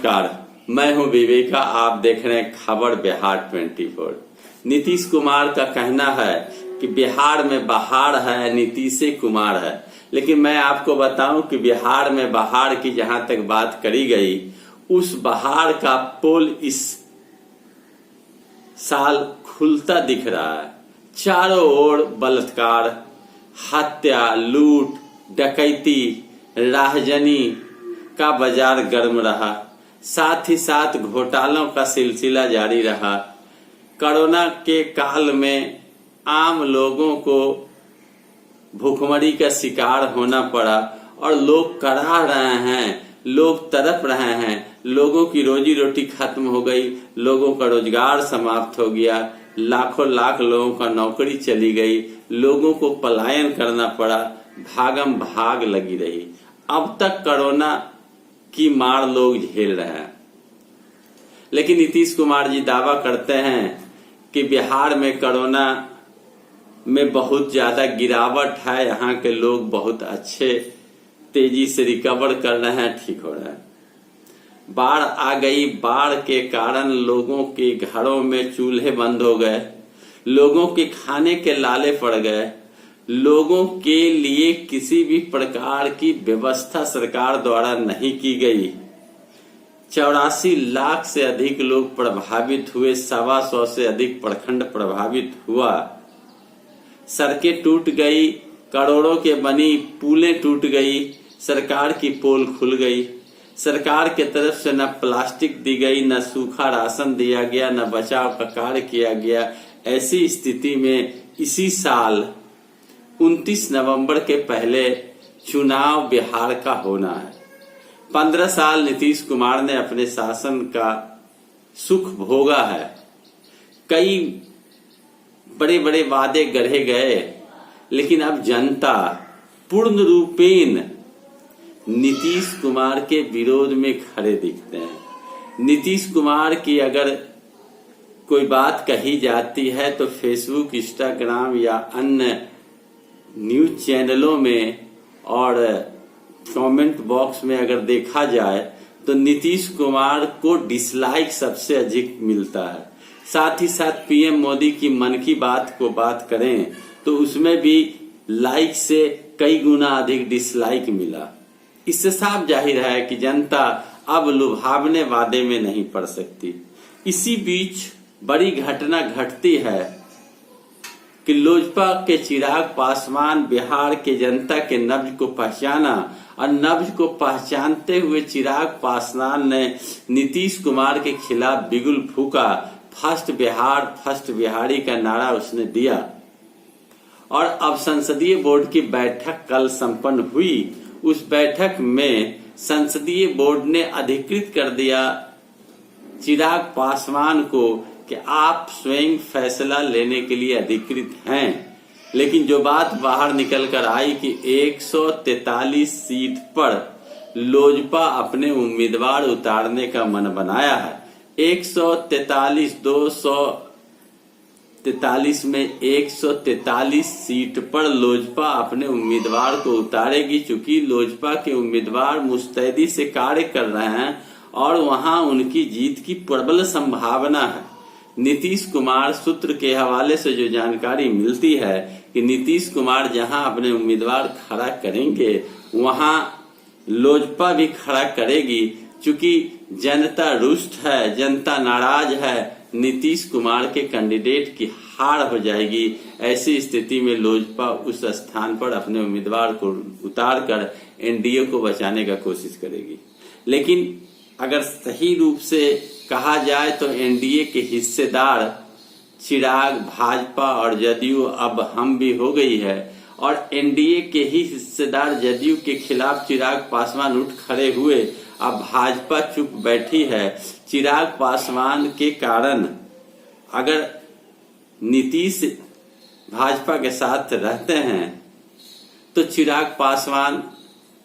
नमस्कार, मैं हूं विवेका। आप देख रहे हैं खबर बिहार 24। नीतीश कुमार का कहना है कि बिहार में बहार है, नीतीश कुमार है। लेकिन मैं आपको बताऊं कि बिहार में बहार की जहां तक बात करी गई, उस बहार का पोल इस साल खुलता दिख रहा है। चारों ओर बलात्कार, हत्या, लूट, डकैती, राहजनी का बाजार गर्म रहा। साथ ही साथ घोटालों का सिलसिला जारी रहा। कोरोना के काल में आम लोगों को भूखमरी का शिकार होना पड़ा और लोग कराह रहे हैं, लोग तड़प रहे हैं। लोगों की रोजी रोटी खत्म हो गई, लोगों का रोजगार समाप्त हो गया, लाखों लाख लोगों का नौकरी चली गई, लोगों को पलायन करना पड़ा, भागम भाग लगी रही। अब तक कोरोना की मार लोग झेल रहे हैं। लेकिन नीतीश कुमार जी दावा करते हैं कि बिहार में कोरोना में बहुत ज्यादा गिरावट है, यहाँ के लोग बहुत अच्छे तेजी से रिकवर कर रहे हैं, ठीक हो रहे हैं। बाढ़ आ गई, बाढ़ के कारण लोगों के घरों में चूल्हे बंद हो गए, लोगों के खाने के लाले पड़ गए, लोगों के लिए किसी भी प्रकार की व्यवस्था सरकार द्वारा नहीं की गई। 84 लाख से अधिक लोग प्रभावित हुए, 125 से अधिक प्रखंड प्रभावित हुआ। सड़कें टूट गई, करोड़ों के बनी पुलें टूट गई, सरकार की पोल खुल गई। सरकार के तरफ से न प्लास्टिक दी गई, न सूखा राशन दिया गया, न बचाव का कार्य किया गया। ऐसी स्थिति में इसी साल 29 नवंबर के पहले चुनाव बिहार का होना है। 15 साल नीतीश कुमार ने अपने शासन का सुख भोगा है। कई बड़े बड़े वादे गढ़े गए, लेकिन अब जनता पूर्ण रूपेण नीतीश कुमार के विरोध में खड़े दिखते हैं। नीतीश कुमार की अगर कोई बात कही जाती है तो फेसबुक, इंस्टाग्राम या अन्य न्यूज चैनलों में और कमेंट बॉक्स में अगर देखा जाए तो नीतीश कुमार को डिसलाइक सबसे अधिक मिलता है। साथ ही साथ पीएम मोदी की मन की बात को बात करें तो उसमें भी लाइक से कई गुना अधिक डिसलाइक मिला। इससे साफ जाहिर है कि जनता अब लुभावने वादे में नहीं पड़ सकती। इसी बीच बड़ी घटना घटती है कि लोजपा के चिराग पासवान बिहार के जनता के नब्ज को पहचाना और नब्ज को पहचानते हुए चिराग पासवान ने नीतीश कुमार के खिलाफ बिगुल फूका। फर्स्ट बिहार, फर्स्ट बिहारी का नारा उसने दिया। और अब संसदीय बोर्ड की बैठक कल संपन्न हुई। उस बैठक में संसदीय बोर्ड ने अधिकृत कर दिया चिराग पासवान को कि आप स्वयं फैसला लेने के लिए अधिकृत हैं। लेकिन जो बात बाहर निकल कर आई कि 143 सीट पर लोजपा अपने उम्मीदवार उतारने का मन बनाया है। 143, 243 में 143 सीट पर लोजपा अपने उम्मीदवार को उतारेगी। चूंकि लोजपा के उम्मीदवार मुस्तैदी से कार्य कर रहे हैं और वहां उनकी जीत की प्रबल संभावना है। नीतीश कुमार सूत्र के हवाले से जो जानकारी मिलती है कि नीतीश कुमार जहां अपने उम्मीदवार खड़ा करेंगे वहां लोजपा भी खड़ा करेगी। चूंकि जनता रुष्ट है, जनता नाराज है, नीतीश कुमार के कैंडिडेट की हार हो जाएगी। ऐसी स्थिति में लोजपा उस स्थान पर अपने उम्मीदवार को उतार कर एनडीए को बचाने का कोशिश करेगी। लेकिन अगर सही रूप से कहा जाए तो एनडीए के हिस्सेदार चिराग, भाजपा और जदयू अब हम भी हो गई है और एनडीए के ही हिस्सेदार जदयू के खिलाफ चिराग पासवान उठ खड़े हुए। अब भाजपा चुप बैठी है। चिराग पासवान के कारण अगर नीतीश भाजपा के साथ रहते हैं तो चिराग पासवान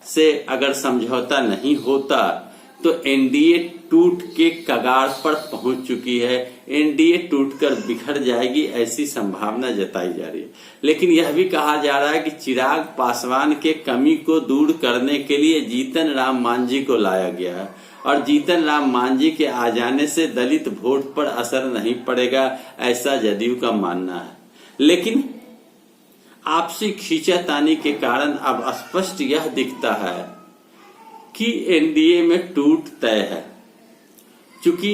से अगर समझौता नहीं होता तो एनडीए टूट के कगार पर पहुंच चुकी है। एनडीए टूटकर बिखर जाएगी, ऐसी संभावना जताई जा रही है। लेकिन यह भी कहा जा रहा है कि चिराग पासवान के कमी को दूर करने के लिए जीतन राम मांझी को लाया गया है और जीतन राम मांझी के आ जाने से दलित वोट पर असर नहीं पड़ेगा, ऐसा जदयू का मानना है। लेकिन आपसी खींचातानी के कारण अब स्पष्ट यह दिखता है कि एनडीए में टूट तय है। चूंकि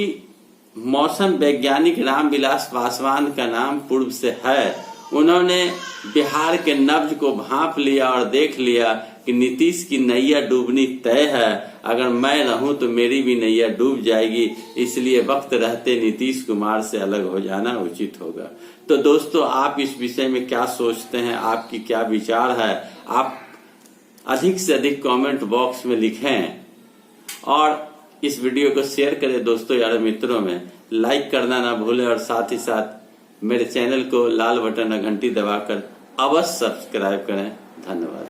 मौसम वैज्ञानिक रामविलास पासवान का नाम पूर्व से है, उन्होंने बिहार के नब्ज को भांप लिया और देख लिया कि नीतीश की नैया डूबनी तय है, अगर मैं रहूं तो मेरी भी नैया डूब जाएगी, इसलिए वक्त रहते नीतीश कुमार से अलग हो जाना उचित होगा। तो दोस्तों, आप इस विषय में क्या सोचते हैं, आपकी क्या विचार है, आप अधिक से अधिक कमेंट बॉक्स में लिखें और इस वीडियो को शेयर करें दोस्तों यार मित्रों में, लाइक करना ना भूलें और साथ ही साथ मेरे चैनल को लाल बटन घंटी दबाकर अवश्य सब्सक्राइब करें। धन्यवाद।